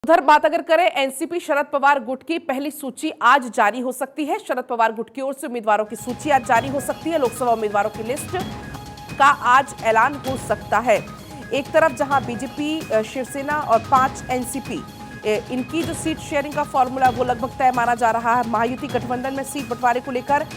उधर बात अगर करें एनसीपी शरद पवार गुट की पहली सूची आज जारी हो सकती है। शरद पवार गुट की ओर से उम्मीदवारों की सूची आज जारी हो सकती है। लोकसभा उम्मीदवारों की लिस्ट का आज ऐलान हो सकता है। एक तरफ जहां बीजेपी, शिवसेना और 5 एनसीपी, इनकी जो सीट शेयरिंग का फॉर्मूला वो लगभग तय माना जा रहा है। महायुति गठबंधन में सीट बंटवारे को लेकर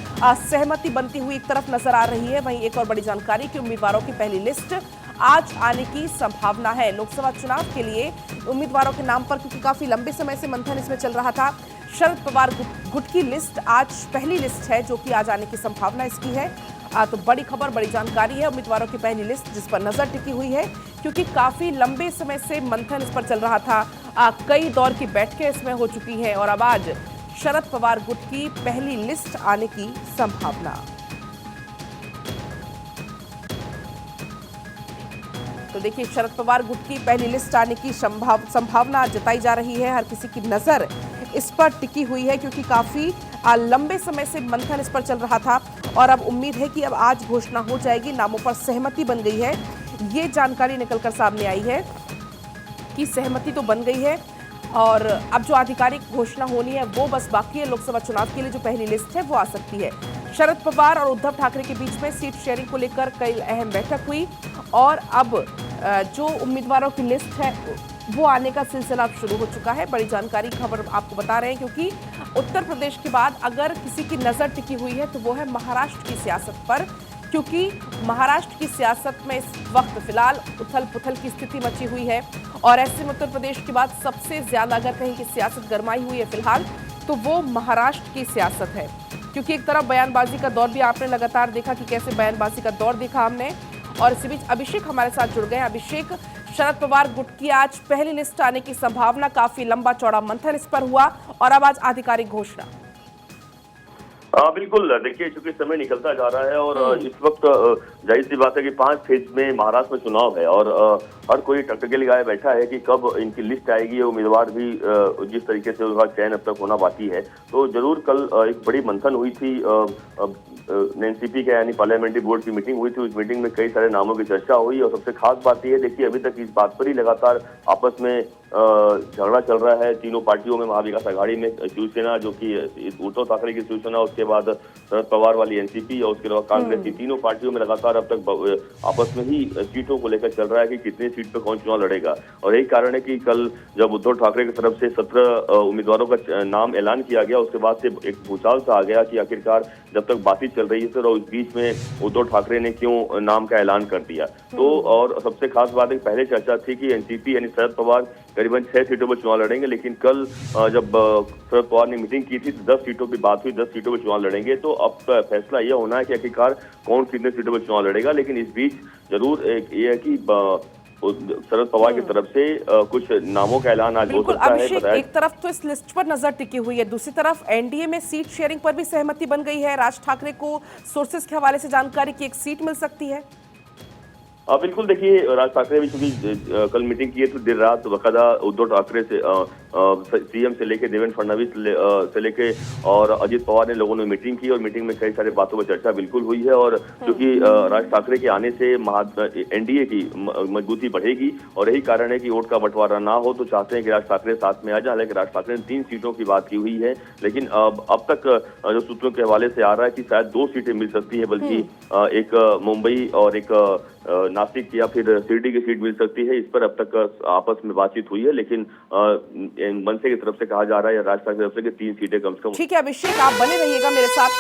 सहमति बनती हुई एक तरफ नजर आ रही है। वहीं एक और बड़ी जानकारी कि उम्मीदवारों की पहली लिस्ट आज आने की संभावना है। लोकसभा चुनाव के लिए उम्मीदवारों के नाम पर, क्योंकि काफी लंबे समय से मंथन इसमें चल रहा था, शरद पवार गुट की लिस्ट आज पहली लिस्ट है जो कि आज आने की संभावना इसकी है। तो बड़ी खबर, बड़ी जानकारी है। उम्मीदवारों की पहली लिस्ट जिस पर नजर टिकी हुई है, क्योंकि काफी लंबे समय से मंथन इस पर चल रहा था। कई दौर की बैठकें इसमें हो चुकी हैं और अब आज शरद पवार गुट की पहली लिस्ट आने की संभावना। तो देखिए, शरद पवार गुट की पहली लिस्ट आने की संभावना जताई जा रही है। हर किसी की नजर इस पर टिकी हुई है, क्योंकि काफी लंबे समय से मंथन इस पर चल रहा था और अब उम्मीद है कि अब आज घोषणा हो जाएगी। नामों पर सहमति बन गई है। ये जानकारी निकलकर सामने आई है कि सहमति तो बन गई है और अब जो आधिकारिक घोषणा होनी है वो बस बाकी है। लोकसभा चुनाव के लिए जो पहली लिस्ट है वो आ सकती है। शरद पवार और उद्धव ठाकरे के बीच में सीट शेयरिंग को लेकर कई अहम बैठक हुई और अब जो उम्मीदवारों की लिस्ट है वो आने का सिलसिला अब शुरू हो चुका है। बड़ी जानकारी खबर आपको बता रहे हैं, क्योंकि उत्तर प्रदेश के बाद अगर किसी की नजर टिकी हुई है तो वो है महाराष्ट्र की सियासत पर, क्योंकि महाराष्ट्र की सियासत में इस वक्त फिलहाल उथल पुथल की स्थिति मची हुई है और ऐसे में उत्तर प्रदेश के बाद सबसे ज्यादा अगर कहीं की सियासत गरमाई हुई है फिलहाल तो वो महाराष्ट्र की सियासत है। क्योंकि एक तरफ बयानबाजी का दौर भी आपने लगातार देखा कि कैसे बयानबाजी का दौर देखा हमने, और इसी बीच अभिषेक हमारे साथ जुड़ गए। अभिषेक, शरद पवार गुट की आज पहली लिस्ट आने की संभावना, काफी लंबा चौड़ा मंथन इस पर हुआ और अब आज आधिकारिक घोषणा। बिल्कुल, देखिए चूंकि समय निकलता जा रहा है और इस वक्त जाहिर सी बात है कि 5 फेज में महाराष्ट्र में चुनाव है और हर कोई टकटकी लगाए बैठा है कि कब इनकी लिस्ट आएगी। उम्मीदवार भी जिस तरीके से उनका चयन अब तक होना बाकी है, तो जरूर कल एक बड़ी मंथन हुई थी। एनसीपी के यानी पार्लियामेंट्री बोर्ड की मीटिंग हुई थी। उस मीटिंग में कई सारे नामों की चर्चा हुई और सबसे खास बात यह है, देखिए अभी तक इस बात पर ही लगातार आपस में झगड़ा चल रहा है तीनों पार्टियों में। महाविकास आघाड़ी में शिवसेना, जो कि उद्धव ठाकरे की शिवसेना, उसके बाद शरद पवार वाली एनसीपी और उसके अलावा कांग्रेस की, तीनों पार्टियों में लगातार अब तक आपस में ही सीटों को लेकर चल रहा है कि कितनी सीट पर कौन चुनाव लड़ेगा। और यही कारण है कि कल जब उद्धव ठाकरे की तरफ से 17 उम्मीदवारों का नाम ऐलान किया गया, उसके बाद से एक भूचाल सा आ गया कि आखिरकार जब तक बातचीत चल रही है तो उस बीच में उद्धव ठाकरे ने क्यों नाम का ऐलान कर दिया। तो और सबसे खास बात है, पहले चर्चा थी कि एनसीपी यानी शरद पवार करीबन 6 सीटों पर चुनाव लड़ेंगे, लेकिन कल जब शरद पवार ने मीटिंग की थी तो 10 सीटों की बात हुई, 10 सीटों पर चुनाव लड़ेंगे। तो अब फैसला यह होना है कि आखिरकार कौन कितने सीटों पर चुनाव लड़ेगा। लेकिन इस बीच जरूर ये है कि शरद पवार की तरफ से कुछ नामों का ऐलान आज हो सकता है। अभिषेक, एक तरफ तो इस लिस्ट पर नजर टिकी हुई है, दूसरी तरफ एनडीए में सीट शेयरिंग पर भी सहमति बन गई है। राज ठाकरे को सोर्सेज के हवाले से जानकारी की एक सीट मिल सकती है। बिल्कुल, देखिए राज ठाकरे भी चूंकि कल मीटिंग की है तो देर रात बकायदा उद्धव ठाकरे से सीएम से लेके देवेंद्र फडणवीस से लेके और अजित पवार ने लोगों ने मीटिंग की और मीटिंग में कई सारे बातों पर चर्चा बिल्कुल हुई है। और क्योंकि राज ठाकरे के आने से एनडीए की मजबूती बढ़ेगी और यही कारण है कि वोट का बंटवारा ना हो, तो चाहते हैं कि राज ठाकरे साथ में आ जाए। हालांकि राज ठाकरे ने 3 सीटों की बात की हुई है, लेकिन अब तक जो सूत्रों के हवाले से आ रहा है कि शायद 2 सीटें मिल सकती है, बल्कि एक मुंबई और एक नासिक या फिर शिरडी की सीट मिल सकती है। इस पर अब तक आपस में बातचीत हुई है, लेकिन मनसे की तरफ से कहा जा रहा है या राज ठाकरे की तरफ से कि 3 सीटें कम से कम। ठीक है अभिषेक, आप बने रहिएगा मेरे साथ।